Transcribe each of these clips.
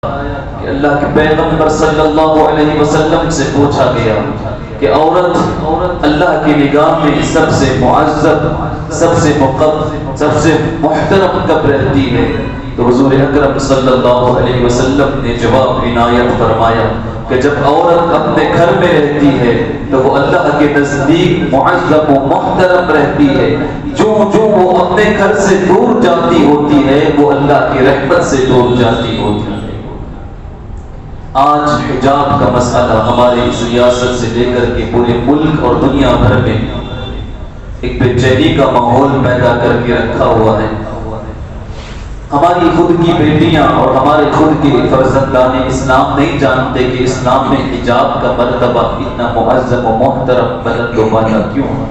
کہ اللہ کے پیغمبر صلی اللہ علیہ وسلم سے پوچھا گیا کہ عورت اللہ کی نگاہ میں سب سے معزز، سب سے مقدس، سب سے محترم کب رہتی ہے؟ تو حضور اکرم صلی اللہ علیہ وسلم نے جواب عنایت فرمایا کہ جب عورت اپنے گھر میں رہتی ہے تو وہ اللہ کے نزدیک معظم و محترم رہتی ہے، جو وہ اپنے گھر سے دور جاتی ہوتی ہے وہ اللہ کی رحمت سے دور جاتی ہوتی ہے۔ آج حجاب کا مسئلہ ہماری اس ریاست سے لے کر کے پورے ملک اور دنیا بھر میں ایک بے چینی کا ماحول پیدا کر کے رکھا ہوا ہے۔ ہماری خود کی بیٹیاں اور ہمارے خود کے فرزندان اسلام نہیں جانتے کہ اسلام میں حجاب کا مرتبہ اتنا معظم و محترم بلند و بالا کیوں ہے۔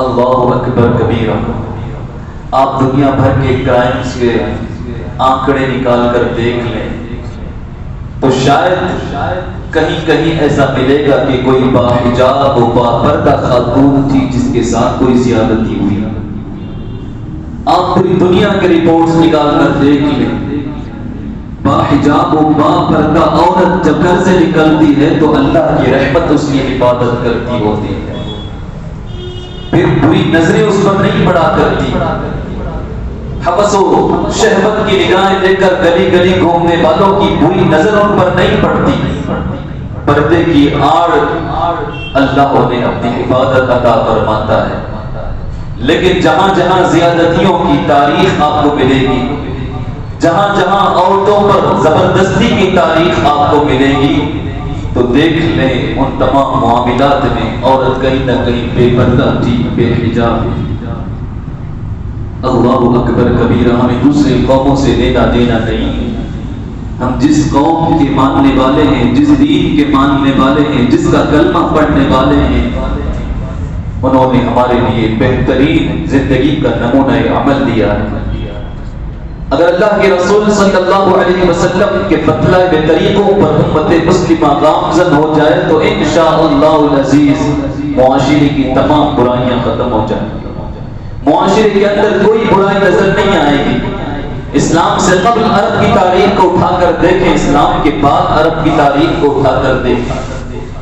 اللہ اکبر کبیرہ۔ آپ دنیا بھر کے کرائمز کے آنکڑے نکال کر دیکھ لیں تو شاید کہیں ایسا ملے گا کہ کوئی باحجاب و باپردہ خاتون تھی جس کے ساتھ کوئی زیادتی ہوئی۔ آپ پوری دنیا کے رپورٹس نکال کر دیکھ لیں، باحجاب و باپردہ عورت جب گھر سے نکلتی ہے تو اللہ کی رحمت اس کی حفاظت کرتی ہوتی ہے، پھر بری نظریں اس پر نہیں پڑا کرتی۔ حوث و شہوت کی نگاہیں دے کر گلی گلی گھومنے والوں کی بری نظر ان پر نہیں پڑتی، پردے کی آڑ اللہ انہیں اپنی حفاظت عطا فرماتا ہے۔ لیکن جہاں جہاں زیادتیوں کی تاریخ آپ کو ملے گی، جہاں جہاں عورتوں پر زبردستی کی تاریخ آپ کو ملے گی، تو دیکھ لیں ان تمام معاملات میں عورت کہیں نہ کہیں بے پردہ تھی، بے حجاب۔ اللہ اکبر کبیرہ۔ ہمیں دوسرے قوموں سے لینا دینا نہیں، ہم جس قوم کے ماننے والے ہیں، جس دین کے ماننے والے ہیں، جس کا کلمہ پڑھنے والے ہیں، انہوں نے ہمارے لیے بہترین زندگی کا نمونہ عمل دیا ہے۔ اگر اللہ کے رسول صلی اللہ علیہ وسلم کے بتلائے طریقوں پر امت مسلمہ گامزن ہو جائے تو انشاءاللہ العزیز معاشرے کی تمام برائیاں ختم ہو جائیں گی، معاشرے کے اندر کوئی برائی نظر نہیں آئے گی۔ اسلام سے قبل عرب کی تاریخ کو اٹھا کر دیکھیں، اسلام کے بعد عرب کی تاریخ کو اٹھا کر دیکھیں،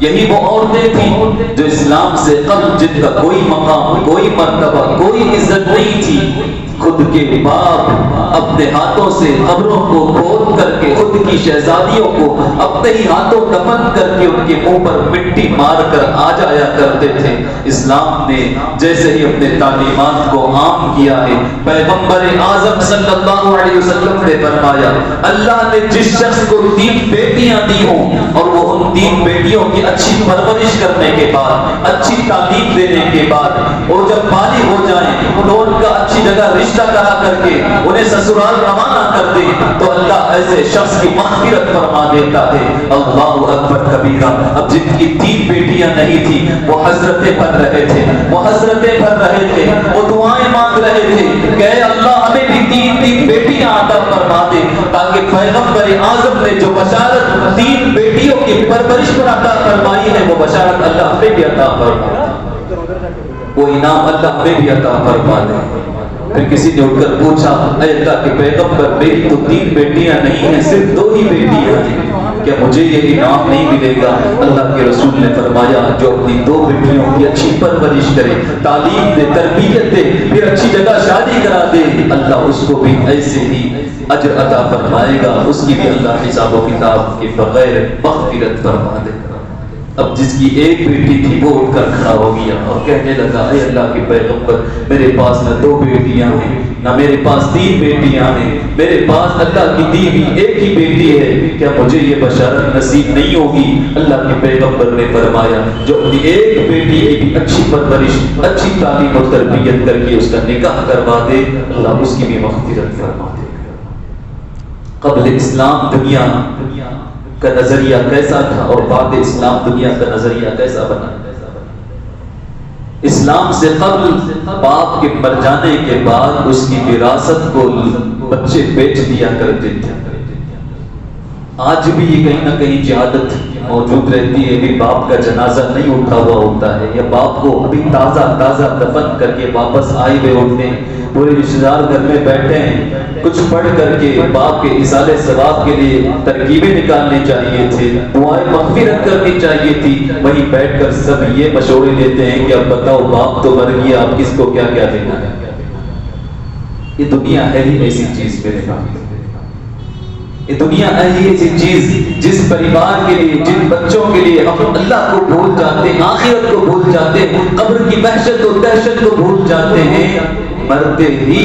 یہی وہ عورتیں تھیں جو اسلام سے قبل جن کا کوئی مقام، کوئی مرتبہ، کوئی عزت نہیں تھی، خود کے باپ اپنے ہاتھوں سے قبروں کو کھود کر کے خود کی شہزادیوں کو اپنے ہی ہاتھوں دفن کر کے ان کے منہ پر مٹی مار کر آ جایا کرتے تھے۔ اسلام نے جیسے ہی اپنے تعلیمات کو عام کیا ہے، پیغمبر اعظم صلی اللہ علیہ وسلم نے فرمایا اللہ نے جس شخص کو 3 بیٹیاں دی ہوں اور وہ ان 3 بیٹیوں کی اچھی پرورش کرنے کے بعد، اچھی تعلیم دینے کے بعد وہ جب بالغ ہو جائیں تو ان کا اچھی جگہ رشتہ کرا کر کے انہیں سسرال روانہ کر دے تو اللہ ایسے شخص کی مغفرت فرما دیتا ہے۔ اللہ اکبر کبیرہ۔ اب جن کی 3 بیٹیاں نہیں تھی وہ حسرتیں بھر رہے تھے، وہ حسرتیں بھر رہے تھے، وہ دعائیں مانگ رہے تھے کہ اے اللہ ہمیں بھی 3 بیٹیاں عطا فرما دے، تاکہ پیغمبر اعظم نے جو بشارت 3 بیٹیوں کی پرورش پر عطا فرمائی ہے وہ بشارت اللہ ہمیں بھی عطا فرما دے، وہ انعام اللہ ہمیں بھی عطا فرما دے۔ پھر کسی نے اٹھ کر پوچھا اے اللہ کے پیغمبر میری تو 3 بیٹیاں نہیں ہیں، صرف 2 ہی بیٹیاں ہیں، کیا مجھے یہ انعام نہیں ملے گا؟ اللہ کے رسول نے فرمایا جو اپنی 2 بیٹیوں کی اچھی پرورش کرے، تعلیم دے، تربیت دے، پھر اچھی جگہ شادی کرا دے، اللہ اس کو بھی ایسے ہی اجر عطا فرمائے گا، اس کی بھی اللہ حساب و کتاب کے بغیر مغفرت فرما دے گا۔ اب جس کی 1 بیٹی تھی وہ اٹھ کر کھڑا ہو گیا اور کہنے لگا اے اللہ کے پیغمبر میرے پاس نہ 2 بیٹیاں ہیں نہ میرے پاس 3 بیٹیاں ہیں، میرے پاس اللہ کی دی ہوئی 1 ہی بیٹی ہے، کیا مجھے یہ بشارت نصیب نہیں ہوگی؟ اللہ کے پیغمبر نے فرمایا جو اپنی 1 بیٹی کی بھی اچھی پرورش، اچھی تعلیم و تربیت کر کے اس کا نکاح کروا دے اللہ اس کی بھی مغفرت فرما دے گا۔ قبل اسلام دنیا کا نظریہ کیسا تھا اور بعد اسلام دنیا کا نظریہ کیسا بنا؟ اسلام سے قبل باپ کے مر جانے کے بعد اس کی وراثت کو بچے بیچ دیا کرتے تھے۔ آج بھی یہ کہیں نہ کہیں جہالت موجود رہتی ہے کہ باپ کا جنازہ نہیں اٹھا ہوا ہوتا ہے، یا باپ کو ابھی تازہ دفن کر کے واپس آئے ہوئے ہوتے ہیں پورے رشتے دار گھر میں بیٹھے ہیں، کچھ پڑھ کر کے باپ کے ایصال ثواب کے لیے ترکیبیں نکالنی چاہیے تھے، دعائیں مغفرت کرنی چاہیے تھی، وہیں بیٹھ کر سب یہ مشورے دیتے ہیں کہ اب بتاؤ باپ تو مر گیا، اب کس کو کیا کیا دینا ہے۔ یہ دنیا ہے ہی ایسی چیز میرے بھائی، یہ دنیا ہے ہی ایسی چیز جس پریوار کے لیے، جن بچوں کے لیے ہم اللہ کو بھول جاتے ہیں، آخرت کو بھول جاتے ہیں، قبر کی وحشت و دہشت کو بھول جاتے ہیں، مرتے ہی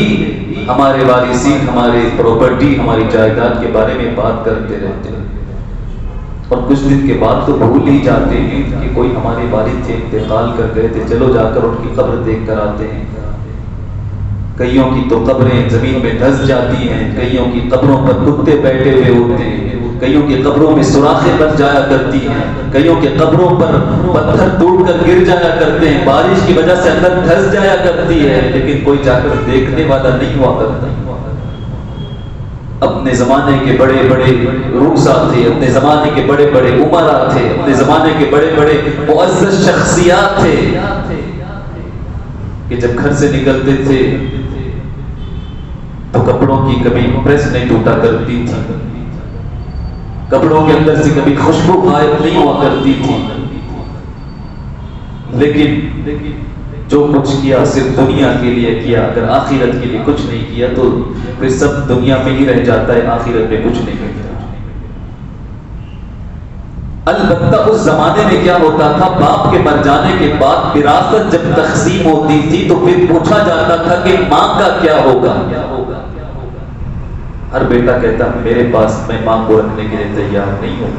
ہمارے وارثین ہمارے پراپرٹی، ہماری جائیداد کے بارے میں بات کرتے رہتے ہیں، اور کچھ دن کے بعد تو بھول ہی جاتے ہیں کہ کوئی ہمارے والد تھے، انتقال کر گئے تھے، چلو جا کر ان کی قبر دیکھ کر آتے ہیں۔ کئیوں کی تو قبریں زمین میں دھس جاتی ہیں، کئیوں کی قبروں پر کتے بیٹھے ہوئے ہوتے ہیں، کئیوں کی قبروں میں سوراخیں بن جایا کرتی ہیں، کئیوں کی قبروں پر پتھر ٹوٹ کر گر جایا کرتے ہیں، بارش کی وجہ سے اندر دھس جایا کرتی ہے، لیکن کوئی جا کر دیکھنے والا نہیں ہوا کرتا۔ اپنے زمانے کے بڑے بڑے روسا تھے، اپنے زمانے کے بڑے بڑے عمرا تھے، اپنے زمانے کے بڑے بڑے معزز شخصیات تھے کہ جب گھر سے نکلتے تھے تو کپڑوں کی کبھی پریس نہیں ٹوٹا کرتی تھی، کپڑوں کے اندر سے کبھی خوشبو غائب نہیں ہوا کرتی تھی، لیکن جو کچھ کیا صرف دنیا کے لیے کیا، اگر آخرت کے لیے کچھ نہیں کیا تو پھر سب دنیا میں ہی رہ جاتا ہے، آخرت میں کچھ نہیں کرتا۔ البتہ اس زمانے میں کیا ہوتا تھا، باپ کے مر جانے کے بعد وراثت جب تقسیم ہوتی تھی تو پھر پوچھا جاتا تھا کہ ماں کا کیا ہوگا۔ ہر بیٹا کہتا میرے پاس میں ماں کو رکھنے کے لیے تیار نہیں ہوں،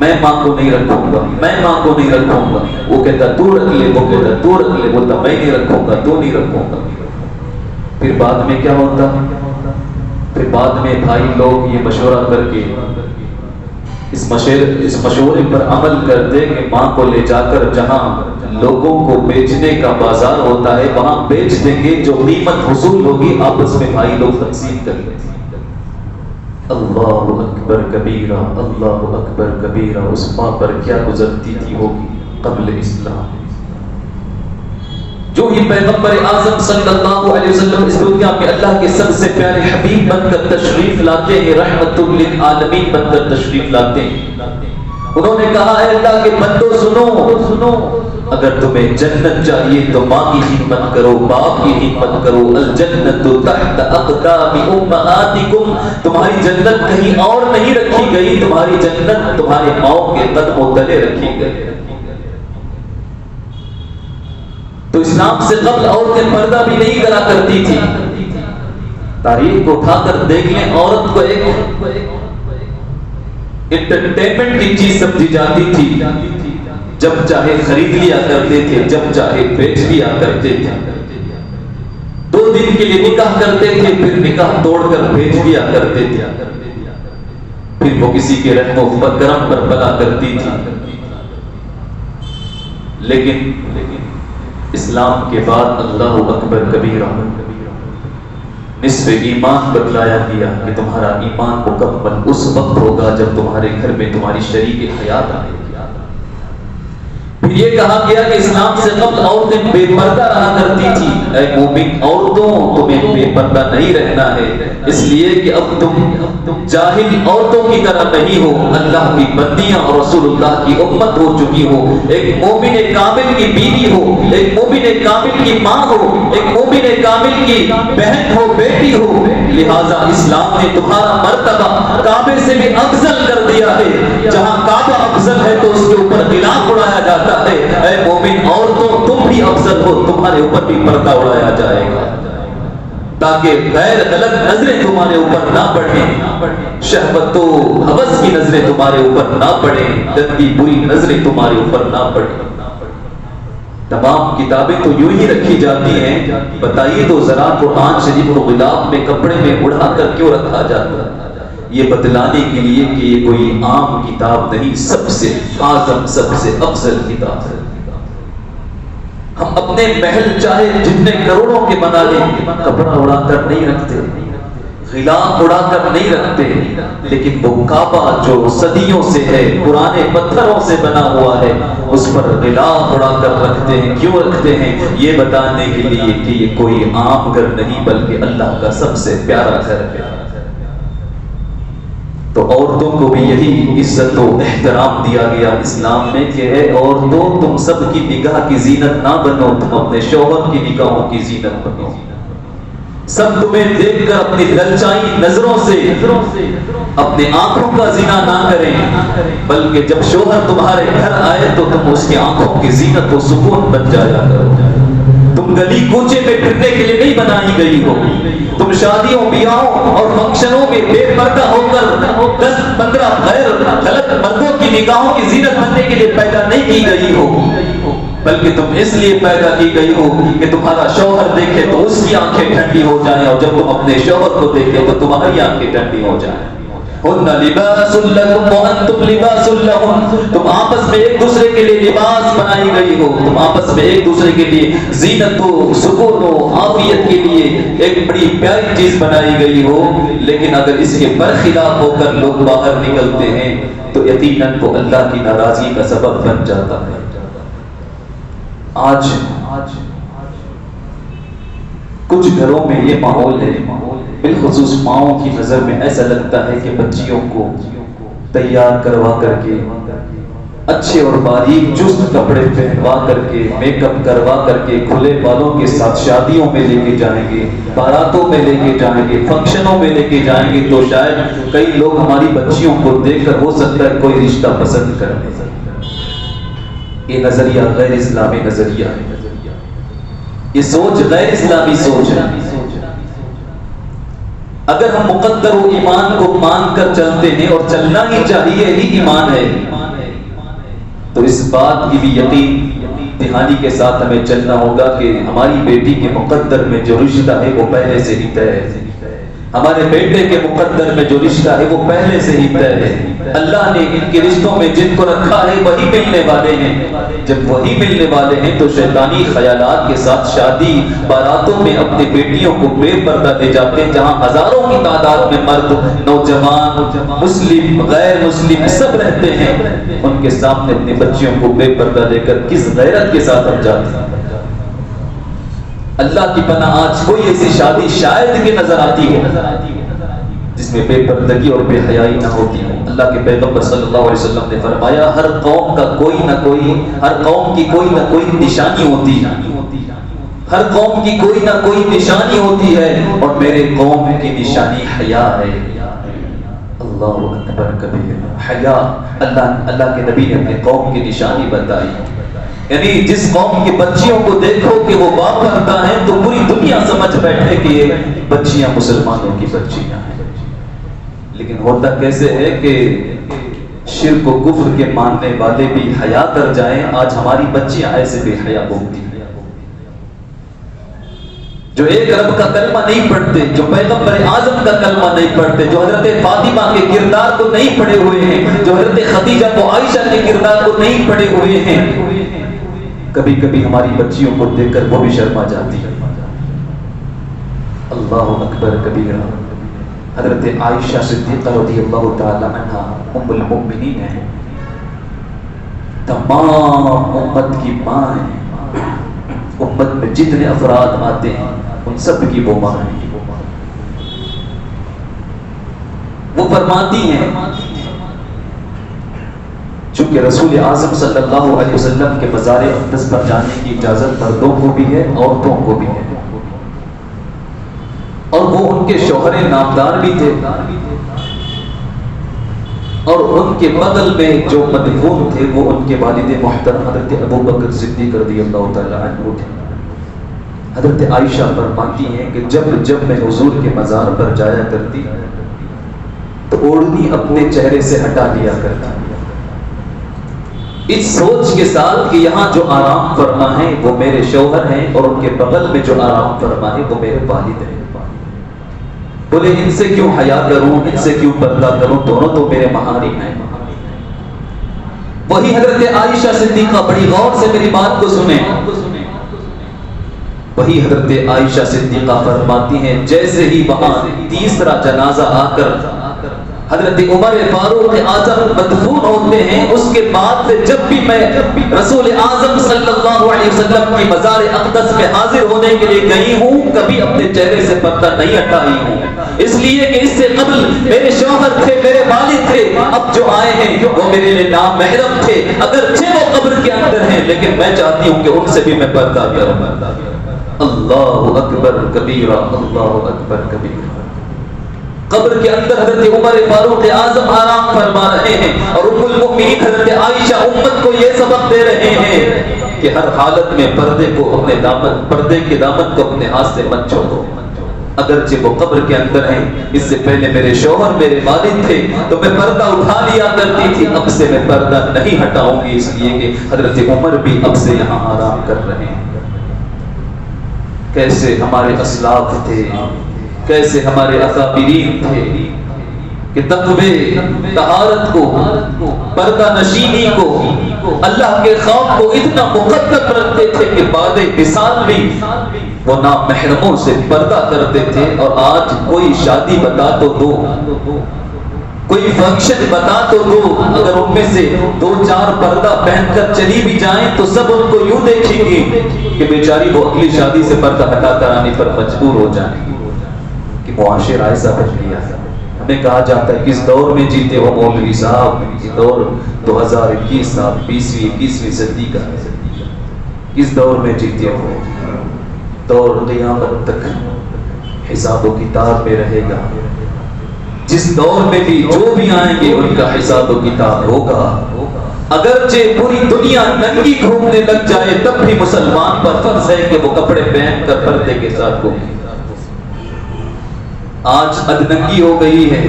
میں ماں کو نہیں رکھوں گا، میں ماں کو نہیں رکھوں گا۔ وہ کہتا تو رکھ لے، وہ کہتا تو رکھ لے، بولتا میں نہیں رکھوں گا، تو نہیں رکھوں گا۔ پھر بعد میں کیا ہوتا، پھر بعد میں بھائی لوگ یہ مشورہ کر کے اس مشورے پر عمل کرتے کہ ماں کو لے جا کر جہاں لوگوں کو بیچنے کا بازار ہوتا ہے وہاں بیچ دیں گے، جو قیمت حصول ہوگی آپس میں بھائی لوگ تقسیم کر لیں۔ اللہ اکبر کبیرہ، اللہ اکبر کبیرہ، اس ماں پر کیا گزرتی تھی ہوگی قبل اسلام۔ جو ہی پیغمبر اعظم صلی اللہ علیہ وسلم اس دنیا میں اللہ کے سب سے پیارے حبیب بن کر تشریف لاتے ہیں، رحمت للعالمین بن کر تشریف لاتے ہیں، انہوں نے کہا اے اللہ کے بندو سنو، اگر تمہیں جنت چاہیے تو ماں کی خدمت کرو، باپ کی خدمت کرو، الجنت تحت اقدام امہاتکم، تمہاری جنت کہیں اور نہیں رکھی گئی، تمہاری جنت تمہارے ماؤں کے قدموں تلے رکھی گئی۔ تو اسلام سے قبل عورتیں پردہ بھی نہیں کرا کرتی تھی۔ تاریخ کو اٹھا کر دیکھ لیں، عورت کو ایک انٹرٹینمنٹ کی چیز سمجھی جاتی تھی، جب چاہے خرید لیا کرتے تھے، جب چاہے بیچ لیا کرتے تھے، 2 دن کے لیے نکاح کرتے تھے، پھر نکاح توڑ کر بیچ لیا کرتے تھے، پھر وہ کسی کے رحم و کرم پر بلا کرتی تھی۔ لیکن اسلام کے بعد اللہ اکبر کبیرہ، نصف ایمان بتلایا گیا کہ تمہارا ایمان مکمل اس وقت ہوگا جب تمہارے گھر میں تمہاری شریک حیات آئے گی۔ پھر یہ کہا گیا کہ اسلام سے قبل عورتیں بے پردہ رہا کرتی تھی، اے مومن عورتوں تمہیں بے پردہ نہیں رہنا ہے، اس لیے کہ اب تم جاہل عورتوں کی طرح نہیں ہو، اللہ کی بندیاں اور رسول اللہ کی امت ہو چکی ہو، ایک مومن کامل کی بیوی ہو، ایک مومن کامل کی ماں ہو، ایک مومن کامل کی بہن ہو، بیٹی ہو، لہذا اسلام نے تمہارا مرتبہ کعبے سے بھی افضل کر دیا ہے، جہاں کعبہ افضل ہے تو اس کے اوپر غلاف اڑایا جاتا ہے، اے مومن عورتوں تم بھی افضل ہو، تمہارے اوپر بھی پردہ اڑایا جائے گا تاکہ غیر غلط نظریں تمہارے اوپر نہ پڑیں، شہوت و ہوس کی نظریں تمہارے اوپر نہ پڑیں، گندی بری نظریں تمہارے اوپر نہ پڑیں۔ تمام کتابیں تو یوں ہی رکھی جاتی ہیں، بتائیے تو ذرا قرآن شریف کو غلاف میں کپڑے میں اڑا کر کیوں رکھا جاتا ہے؟ یہ بتلانے کے لیے کہ یہ کوئی عام کتاب نہیں، سب سے اعظم سب سے افضل کتاب ہے۔ ہم اپنے محل چاہے جتنے کروڑوں کے بنا لیں، کپڑا اڑا کر نہیں رکھتے، غلاف اڑا کر نہیں رکھتے، لیکن وہ کعبہ جو صدیوں سے ہے، پرانے پتھروں سے بنا ہوا ہے، اس پر غلاف اڑا کر رکھتے ہیں۔ کیوں رکھتے ہیں؟ یہ بتانے کے لیے کہ یہ کوئی عام گھر نہیں بلکہ اللہ کا سب سے پیارا گھر ہے۔ تو عورتوں کو بھی یہی عزت و احترام دیا گیا اسلام میں کہ اے عورتوں، تم سب کی نگاہ کی زینت نہ بنو، تم اپنے شوہر کی نگاہوں کی زینت بنو۔ سب تمہیں دیکھ کر اپنی للچائی نظروں سے اپنے آنکھوں کا زنا نہ کریں، بلکہ جب شوہر تمہارے گھر آئے تو تم اس کی آنکھوں کی زینت و سکون بن جایا کرو۔ تم گلی کوچے میں پھرنے کے لیے نہیں بنائی گئی ہو، تم شادیوں بیاہوں اور فنکشنوں میں بے پردہ ہو کر 10-15 غیر غلط مردوں کی نگاہوں کی زینت بننے کے لیے پیدا نہیں کی گئی ہو، بلکہ تم اس لیے پیدا کی گئی ہو کہ تمہارا شوہر دیکھے تو اس کی آنکھیں ٹھنڈی ہو جائیں، اور جب تم اپنے شوہر کو دیکھے تو تمہاری آنکھیں ٹھنڈی ہو جائیں۔ ہن لباس لکم وانتم لباس لہن، تم آپس میں ایک دوسرے کے لیے لباس بنائی گئی ہو، تم آپس میں ایک دوسرے کے لیے زینت و سکون و عافیت کے لیے ایک بڑی پیاری چیز بنائی گئی ہو، لیکن اگر اس کے برخلاف ہو کر لوگ باہر نکلتے ہیں تو یقیناً وہ اللہ کی ناراضگی کا سبب بن جاتا ہے۔ آج کچھ گھروں میں یہ ماحول ہے، بالخصوص ماؤں کی نظر میں ایسا لگتا ہے کہ بچیوں کو تیار کروا کر کے، اچھے اور باریک چست کپڑے پہنوا کر کے، میک اپ کروا کر کے، کھلے بالوں کے ساتھ شادیوں میں لے کے جائیں گے، باراتوں میں لے کے جائیں گے، فنکشنوں میں لے کے جائیں گے، تو شاید کئی لوگ ہماری بچیوں کو دیکھ کر ہو سکتا ہے کوئی رشتہ پسند کر لیں۔ یہ نظریہ غیر اسلامی نظریہ ہے، یہ سوچ غیر اسلامی سوچ ہے۔ اگر ہم مقدر و ایمان کو مان کر چلتے ہیں، اور چلنا ہی چاہیے، ہی ایمان ہے، تو اس بات کی بھی یقین دہانی کے ساتھ ہمیں چلنا ہوگا کہ ہماری بیٹی کے مقدر میں جو رشتہ ہے وہ پہلے سے ہی طے ہے، ہمارے بیٹے کے مقدر میں جو رشتہ ہے وہ پہلے سے ہی طے ہے۔ اللہ نے ان کے رشتوں میں جن کو رکھا ہے وہی ملنے والے ہیں۔ جب وہی ملنے والے ہیں تو شیطانی خیالات کے ساتھ شادی باراتوں میں اپنی بیٹیوں کو بے پردہ لے جاتے ہیں، جہاں ہزاروں کی تعداد میں مرد، نوجوان، مسلم، غیر مسلم سب رہتے ہیں، ان کے سامنے اپنی بچیوں کو بے پردہ لے کر کس غیرت کے ساتھ ہم جاتے ہیں۔ اللہ کی پناہ آج کوئی ایسی شادی شاید کہ نظر آتی ہے جس میں بے پردگی اور بے حیائی نہ ہوتی ہے۔ اللہ کے پیغمبر صلی اللہ علیہ وسلم نے فرمایا ہر قوم کی کوئی نہ کوئی نشانی ہوتی ہے، ہر قوم کی کوئی نہ کوئی نشانی ہوتی ہے، اور میرے قوم کی نشانی حیا ہے۔ اللہ اکبر کبیر، حیا اللہ کے نبی نے اپنے قوم کی نشانی بتائی۔ یعنی جس قوم کی بچیوں کو دیکھو کہ وہ باپردہ ہیں تو پوری دنیا سمجھ بیٹھے کہ یہ بچیاں مسلمانوں کی بچیاں ہیں۔ لیکن ہوتا کیسے ہے کہ شرک و کفر کے ماننے والے بھی حیا کر جائیں۔ آج ہماری بچیاں ایسے بے حیا ہوتی ہیں جو ایک رب کا کلمہ نہیں پڑھتے، جو پیغمبر اعظم کا کلمہ نہیں پڑھتے، جو حضرت فاطمہ کے کردار کو نہیں پڑھے ہوئے ہیں، جو حضرت خدیجہ و عائشہ کے کردار کو نہیں پڑھے ہوئے ہیں۔ کبھی کبھی ہماری بچیوں کو دیکھ کر وہ بھی شرما جاتی ہے۔ اللہ اکبر کبیرہ۔ حضرت عائشہ صدیقہ رضی اللہ تعالی عنہا ام المؤمنین ہیں، تمام امت کی ماں ہیں، امت میں جتنے افراد آتے ہیں ان سب کی وہ ماں ہیں۔ وہ فرماتی ہیں چونکہ رسول اعظم صلی اللہ علیہ وسلم کے مزار اقدس پر جانے کی اجازت مردوں کو بھی ہے، عورتوں کو بھی ہے، اور وہ ان کے شوہر نامدار بھی تھے، اور ان کے بغل میں جو مدفون تھے وہ ان کے والد محترم حضرت ابو بکر صدیق رضی اللہ تعالی عنہ تھے۔ حضرت عائشہ فرماتی ہیں کہ جب میں حضور کے مزار پر جایا کرتی تو اوڑھنی اپنے چہرے سے ہٹا لیا کرتی، اس سوچ کے ساتھ کہ یہاں جو آرام فرما ہے وہ میرے شوہر ہیں، اور ان کے بغل میں جو آرام فرما ہے وہ میرے والد ہیں۔ بولے ان سے کیوں حیا کروں، ان سے کیوں پردہ کروں، دونوں تو میرے محارم ہیں۔ وہی حضرت عائشہ صدیقہ، بڑی غور سے میری بات کو سنیں، وہی حضرت عائشہ صدیقہ فرماتی ہیں جیسے ہی وہاں تیسرا جنازہ آ کر حضرت عمر فاروق اعظم مدفون ہوتے ہیں، اس کے بعد سے جب بھی میں رسول اعظم صلی اللہ علیہ وسلم کی مزار اقدس میں حاضر ہونے کے لیے گئی ہوں، کبھی اپنے چہرے سے پردہ نہیں ہٹائی ہوں، اس لیے کہ اس سے قبل میرے شوہر تھے، میرے والد تھے، اب جو آئے ہیں وہ میرے لیے نامحرم تھے، اگرچہ وہ قبر کے اندر ہیں لیکن میں چاہتی ہوں کہ ان سے بھی میں پردہ کروں۔ اللہ اکبر کبیرہ، اللہ اکبر کبیرہ۔ قبر کے اندر حضرت عمر فاروق اعظم آرام فرما رہے ہیں اور ام المؤمنین حضرت عائشہ امت کو یہ سبق دے رہے ہیں کہ ہر حالت میں پردے کے دامن کو اپنے ہاتھ سے مت چھوڑو، اگرچہ وہ قبر کے اندر ہیں، اس سے پہلے میرے شوہر میرے والد تھے تو میں پردہ اٹھا لیا کرتی تھی، اب سے میں پردہ نہیں ہٹاؤں گی، اس لیے کہ حضرت عمر بھی اب سے یہاں آرام کر رہے ہیں۔ کیسے ہمارے اسلاف تھے، کیسے ہمارے اکابرین تھے کہ تقوی، طہارت کو، پردہ نشینی کو، اللہ کے خوف کو اتنا مقدم رکھتے تھے کہ بعد وصال بھی وہ نامحرموں سے پردہ کرتے تھے۔ اور آج کوئی شادی بتا تو دو، کوئی فنکشن بتا تو دو، اگر ان میں سے 2-4 پردہ پہن کر چلی بھی جائیں تو سب ان کو یوں دیکھیں گے کہ بیچاری وہ اگلی شادی سے پردہ ہٹا کر آنے پر مجبور ہو جائیں گے کہ معاشرہ ایسا بن گیا ہے۔ ہمیں کہا جاتا ہے کس دور میں جیتے ہو مولوی صاحب، یہ دور 2021 سال 20ویں صدی کا ہے، کس دور میں جیتے ہو؟ دور قیامت تک حساب و کتاب میں رہے گا، جس دور میں بھی جو بھی آئیں گے ان کا حساب و کتاب ہوگا۔ اگرچہ پوری دنیا ننگی گھومنے لگ جائے تب بھی مسلمان پر فرض ہے کہ وہ کپڑے پہن کر پردے کے ساتھ گھومے۔ آج ادننگی ہو گئی ہے،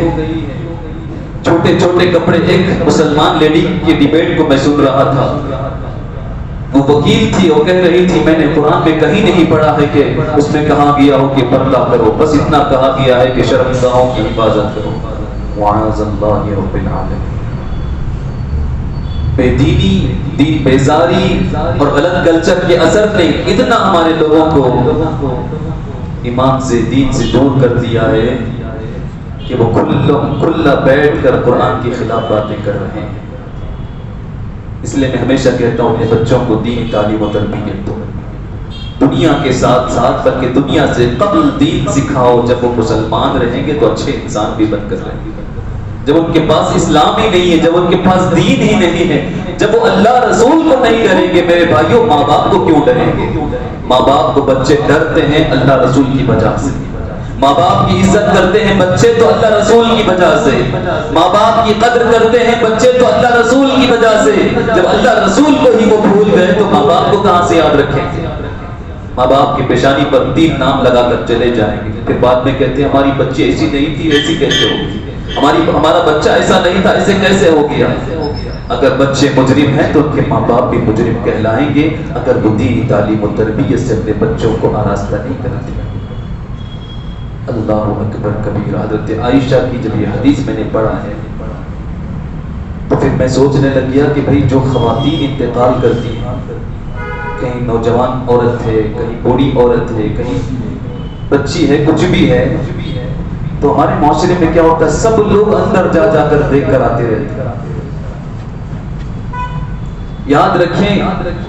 چھوٹے چھوٹے کپڑے۔ ایک مسلمان لیڈی کی ڈیبیٹ کو میں سن رہا تھا، وہ وکیل تھی، وہ کہہ رہی تھی میں نے قرآن میں کہیں نہیں پڑھا ہے کہ اس میں کہا گیا ہو کہ پردہ کرو، بس اتنا کہا گیا ہے کہ شرمگاہوں کی حفاظت کرو۔ وعاذ اللہ رب العالمین۔ بے دینی، دین بیزاری اور غلط کلچر کے اثر نے اتنا ہمارے لوگوں کو ایمان سے، دین سے دور کر دیا ہے کہ وہ کھلا بیٹھ کر قرآن کی خلاف باتیں کر رہے ہیں۔ اس لیے میں ہمیشہ کہتا ہوں اپنے بچوں کو دینی تعلیم و تربیت دو، دنیا کے ساتھ ساتھ بلکہ دنیا سے قبل دین سکھاؤ۔ جب وہ مسلمان رہیں گے تو اچھے انسان بھی بن کر رہیں گے۔ جب ان کے پاس اسلام ہی نہیں ہے، جب ان کے پاس دین ہی نہیں ہے، جب وہ اللہ رسول کو نہیں ڈریں گے، میرے بھائیوں ماں باپ کو کیوں ڈریں گے؟ ماں باپ کو بچے ڈرتے ہیں اللہ رسول کی وجہ سے، ماں باپ کی عزت کرتے ہیں بچے تو اللہ رسول کی وجہ سے، ماں باپ کی قدر کرتے ہیں بچے تو اللہ رسول کی وجہ سے۔ جب اللہ رسول کو ہی وہ بھول گئے تو ماں باپ کو کہاں سے یاد رکھیں گے؟ ماں باپ کی پیشانی پر 3 نام لگا کر چلے جائیں گے، پھر بعد میں کہتے ہیں ہماری بچی ایسی نہیں تھی، ایسی کیسے ہوگی؟ ہمارا بچہ ایسا نہیں تھا، ایسے کیسے ہو گیا؟ اگر بچے مجرم ہیں تو ان کے ماں باپ بھی مجرم کہلائیں گے اگر وہ دینی تعلیم و تربیت سے اپنے بچوں کو آراستہ نہیں کرتے۔ اللہ اکبر کبیر۔ حضرت عائشہ کی جب یہ حدیث میں نے پڑھا ہے تو پھر میں سوچنے لگ گیا کہ بھئی جو خواتین انتقال کرتی ہیں، کہیں نوجوان عورت ہے، کہیں بوڑھی عورت ہے، کہیں بچی ہے، کچھ بھی ہے، تو ہمارے معاشرے میں کیا ہوتا ہے؟ سب لوگ اندر جا جا کر دیکھ کر آتے رہتے ہیں۔ یاد رکھیں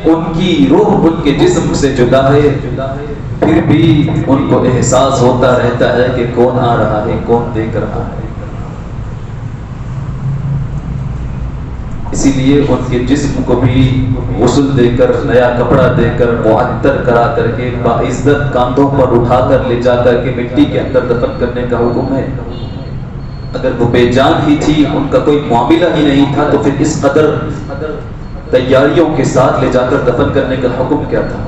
ان کی روح ان کے جسم سے جدا ہے، پھر بھی ان کو احساس ہوتا رہتا ہے کہ کون آ رہا ہے، کون دیکھ رہا ہے۔ اسی لیے ان کے جسم کو بھی غسل دے کر، نیا کپڑا دے کر، معطر کرا کر کے باعزت کاندھوں پر اٹھا کر لے جا کر کے مٹی کے اندر دفن کرنے کا حکم ہے۔ اگر وہ بے جان ہی تھی، ان کا کوئی معاملہ ہی نہیں تھا، تو پھر اس قدر تیاریوں کے ساتھ لے جا کر دفن کرنے کا حکم کیا تھا؟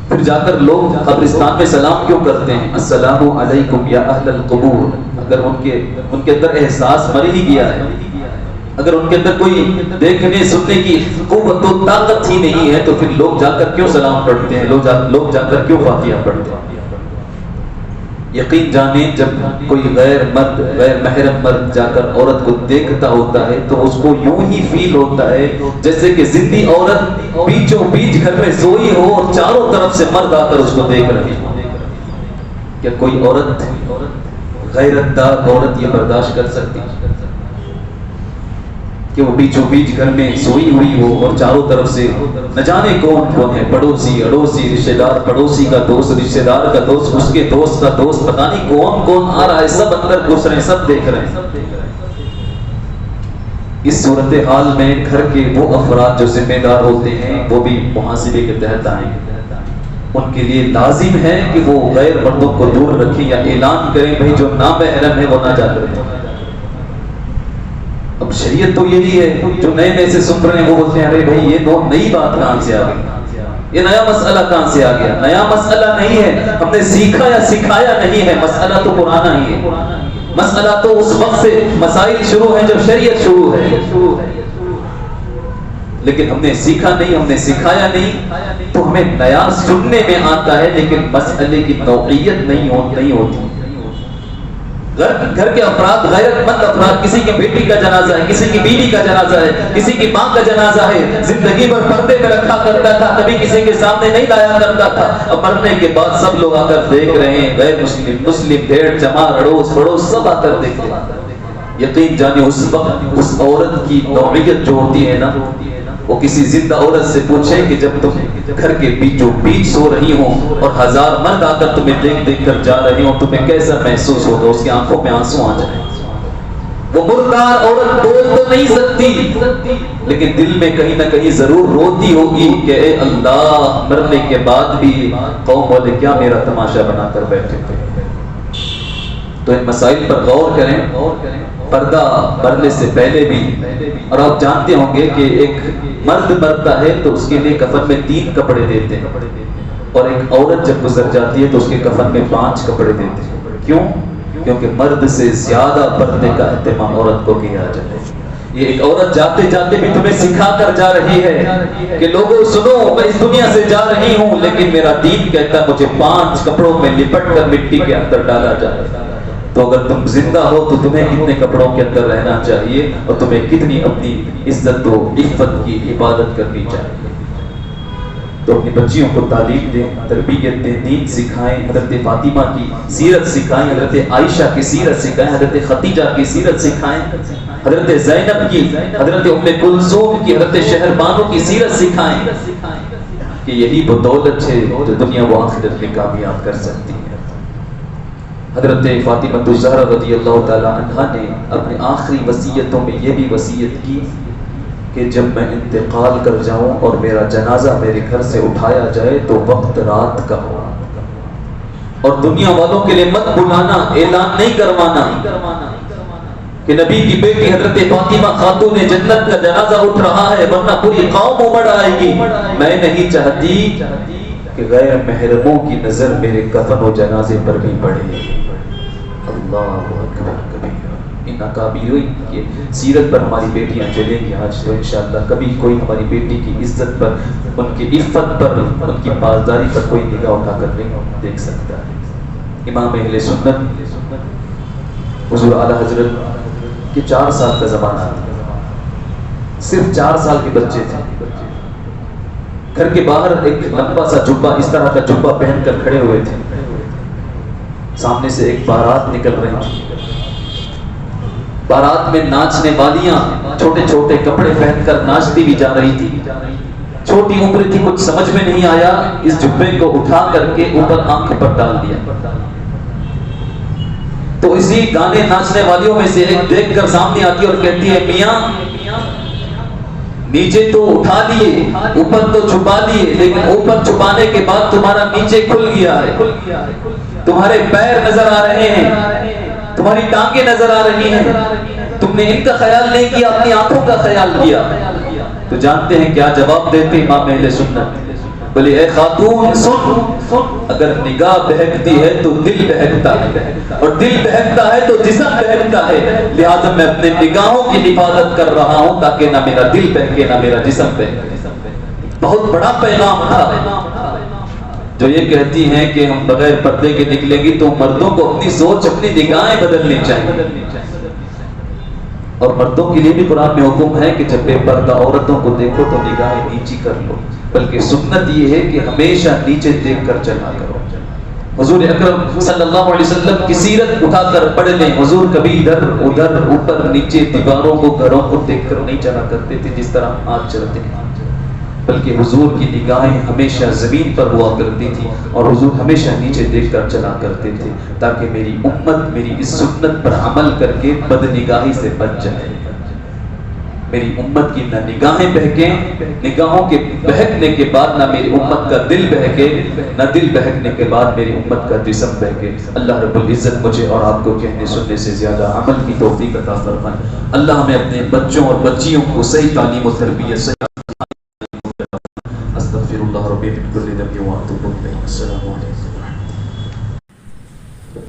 پھر جا کر لوگ قبرستان میں سلام کیوں کرتے ہیں؟ السلام علیکم یا اہل القبور۔ اگر ان کے اندر احساس مر ہی گیا ہے، اگر ان کے اندر کوئی دیکھنے سننے کی قوت و طاقت ہی نہیں ہے، تو پھر لوگ جا کر کیوں سلام پڑھتے ہیں؟ لوگ جا کر کیوں فاتحہ پڑھتے ہیں؟ یقین جانیں جب کوئی غیر محرم مرد جا کر عورت کو دیکھتا ہوتا ہے تو اس کو یوں ہی فیل ہوتا ہے جیسے کہ زندی عورت بیچوں بیچ گھر میں سوئی ہو اور چاروں طرف سے مرد آ کر اس کو دیکھ رہے ہو۔ کیا کوئی عورت غیرت دار عورت یہ برداشت کر سکتی کہ وہ بیچوں بیچ گھر میں سوئی ہوئی ہو اور چاروں طرف سے نہ جانے کون کون ہے، پڑوسی اڑوسی رشتہ دار، پڑوسی کا دوست رشتہ دار کا دوست، اس کے دوست کا دوست، پتہ نہیں کون کون آ رہا ہے، سب اندر گھس رہے ہیں، سب دیکھ رہے ہیں۔ اس صورتحال میں گھر کے وہ افراد جو ذمہ دار ہوتے ہیں وہ بھی محاسبے کے تحت آئیں گے۔ ان کے لیے لازم ہے کہ وہ غیر مردوں کو دور رکھیں یا اعلان کریں بھائی جو نامحرم ہے وہ نہ جا کریں۔ اب شریعت تو یہی ہے، جو نئے سے سن رہے ہیں وہ بولتے ہیں ارے بھائی یہ نئی بات کہاں سے آ گئی، یہ نیا مسئلہ کہاں سے آ گیا؟ نیا مسئلہ نہیں ہے، ہم نے سیکھا یا سکھایا نہیں ہے، مسئلہ تو پرانا ہی ہے۔ مسئلہ تو اس وقت سے مسائل شروع ہیں جب شریعت شروع ہے، لیکن ہم نے سیکھا نہیں، ہم نے سکھایا نہیں، تو ہمیں نیا سننے میں آتا ہے لیکن مسئلے کی نوعیت نہیں ہوتی۔ گھر کے افراد غیرت مند افراد، کسی کی بیٹی کا جنازہ ہے، کسی کی بیوی کا جنازہ ہے، کسی کی ماں کا جنازہ ہے، زندگی بھر پردے میں رکھا کرتا تھا، کبھی کسی کے سامنے نہیں لایا کرتا تھا، اب مرنے کے بعد سب لوگ آ کر دیکھ رہے ہیں، غیر مسلم بھیڑ چمار اڑوس پڑوس سب آ کر دیکھتے ہیں۔ یقین جانے اس وقت اس عورت کی نوعیت جو ہوتی ہے نا، وہ کسی زندہ عورت سے پوچھے کہ جب تم گھر کے بیچوں بیچ سو رہی ہوں اور ہزار مرد آ کر تمہیں دیکھ دیکھ کر جا رہے ہوں، تمہیں کیسا محسوس ہوگا؟ اس کی آنکھوں میں آنسو آ جائیں۔ وہ مردار عورت بول تو نہیں سکتی لیکن دل میں کہیں نہ کہیں ضرور روتی ہوگی کہ اے اللہ، مرنے کے بعد بھی قوم والے کیا میرا تماشا بنا کر بیٹھے تھے۔ تو ان مسائل پر غور کریں، پردہ مرنے سے پہلے بھی۔ اور آپ جانتے ہوں گے کہ ایک مرد مرتا ہے تو اس کے لیے کفن میں 3 کپڑے دیتے ہیں، اور ایک عورت جب گزر جاتی ہے تو اس کے کفن میں 5 کپڑے دیتے ہیں۔ کیوں؟ کیونکہ مرد سے زیادہ پردے کا اہتمام عورت کو کیا جائے۔ یہ ایک عورت جاتے جاتے بھی تمہیں سکھا کر جا رہی ہے کہ لوگوں سنو، میں اس دنیا سے جا رہی ہوں لیکن میرا دین کہتا ہے مجھے 5 کپڑوں میں لپٹ کر مٹی کے اندر ڈالا جائے۔ تو اگر تم زندہ ہو تو تمہیں کتنے کپڑوں کے اندر رہنا چاہیے اور تمہیں کتنی اپنی عزت و عفت کی عبادت کرنی چاہیے۔ تو اپنی بچیوں کو تعلیم دیں، تربیت دیں، دین سکھائیں، حضرت فاطمہ کی سیرت سکھائیں، حضرت عائشہ کی سیرت سکھائیں، حضرت خدیجہ کی سیرت سکھائیں، حضرت زینب کی، حضرت ام کلثوم کی، حضرت شہربانو کی سیرت سکھائیں کہ یہی وہ دولت ہے جو دنیا و آخرت میں کامیاب کر سکتی ہے۔ حضرت فاطمہ الزہرا رضی اللہ تعالی عنہا نے اپنے آخری وصیتوں میں یہ بھی وصیت کی کہ جب میں انتقال کر جاؤں اور میرا جنازہ میرے گھر سے اٹھایا جائے تو وقت رات کا ہو، اور دنیا والوں کے لیے مت بلانا، اعلان نہیں کروانا کہ نبی کی بیٹی حضرت فاطمہ خاتون جنت کا جنازہ اٹھ رہا ہے ورنہ پوری قوم امڑ آئے گی۔ میں نہیں چاہتی کہ غیر محرموں کی نظر میرے کفن و جنازے پر بھی پڑے۔ اللہ اکبر کبیرہ۔ ان اکابرین کی سیرت پر ہماری بیٹیاں چلیں گی آج تو انشاءاللہ کبھی کوئی ہماری بیٹی کی عزت پر، ان کی عفت پر، ان کی پاسداری پر کوئی نگاہ اٹھا کر نہیں دیکھ سکتا ہے۔ امام اہل سنت حضور اعلیٰ حضرت کے 4 سال کا زمانہ تھا، صرف 4 سال کے بچے تھے۔ گھر کے باہر ایک لمبا سا جبہ، اس طرح کا جبہ پہن کر کھڑے ہوئے تھے، سامنے سے ایک بارات نکل رہی تھی۔ بارات میں ناچنے والیاں چھوٹے چھوٹے کپڑے پہن کر ناچتی بھی جا رہی تھی۔ چھوٹی عمر تھی، کچھ سمجھ میں نہیں آیا، اس جبے کو اٹھا کر کے اوپر آنکھ پر ڈال دیا۔ تو اسی گانے ناچنے والیوں میں سے ایک دیکھ کر سامنے آتی اور کہتی ہے میاں نیچے تو اٹھا لیے، اوپر تو چھپا لیے، لیکن اوپر چھپانے کے بعد تمہارا نیچے کھل گیا ہے، تمہارے پیر نظر آ رہے ہیں، تمہاری ٹانگیں نظر آ رہی ہیں، تم نے ان کا خیال نہیں کیا، اپنی آنکھوں کا خیال کیا۔ تو جانتے ہیں کیا جواب دیتے امام اہل سنت؟ بولے اے خاتون سن، اگر نگاہ بہکتی ہے تو دل بہکتا ہے، اور دل بہکتا ہے تو جسم بہکتا ہے، لہذا میں اپنے نگاہوں کی حفاظت کر رہا ہوں تاکہ نہ میرا دل بہکے نہ میرا جسم بہکے۔ بہت بڑا پیغام تھا۔ جو یہ کہتی ہیں کہ ہم بغیر پردے کے نکلیں گی، تو مردوں کو اپنی سوچ، اپنی نگاہیں بدلنی چاہیے. اور مردوں کے لیے بھی قرآن میں حکم ہے کہ جب بے پردہ عورتوں کو دیکھو تو نگاہیں نیچی کر لو، بلکہ سنت یہ ہے کہ ہمیشہ نیچے دیکھ کر چلا کرو. حضور اکرم صلی اللہ علیہ وسلم کی سیرت اٹھا کر پڑھ لیں. حضور کبھی ادھر ادھر اوپر نیچے دیواروں کو گھروں کو دیکھ کر نہیں چلا کرتے تھے جس طرح ہم آج چلتے ہیں، بلکہ حضور کی نگاہیں ہمیشہ زمین پر ہوا کرتی تھی اور حضور ہمیشہ نیچے دیکھ کر چلا کرتے تھے، تاکہ میری امت میری اس سنت پر عمل کر کے بد نگاہی سے بچ جائے. میری امت کی نہ نگاہیں بہکیں، نگاہوں کے بہکنے کے بعد نہ میری امت کا دل بہکے، نہ دل بہکنے کے بعد میری امت کا جسم بہکے. اللہ رب العزت مجھے اور آپ کو کہنے سننے سے زیادہ عمل کی توفیق عطا فرمائے. اللہ ہمیں اپنے بچوں اور بچیوں کو صحیح تعلیم و تربیت سے. استغفر اللہ ربی من کل ذنب واتوب الیہ. السلام علیکم.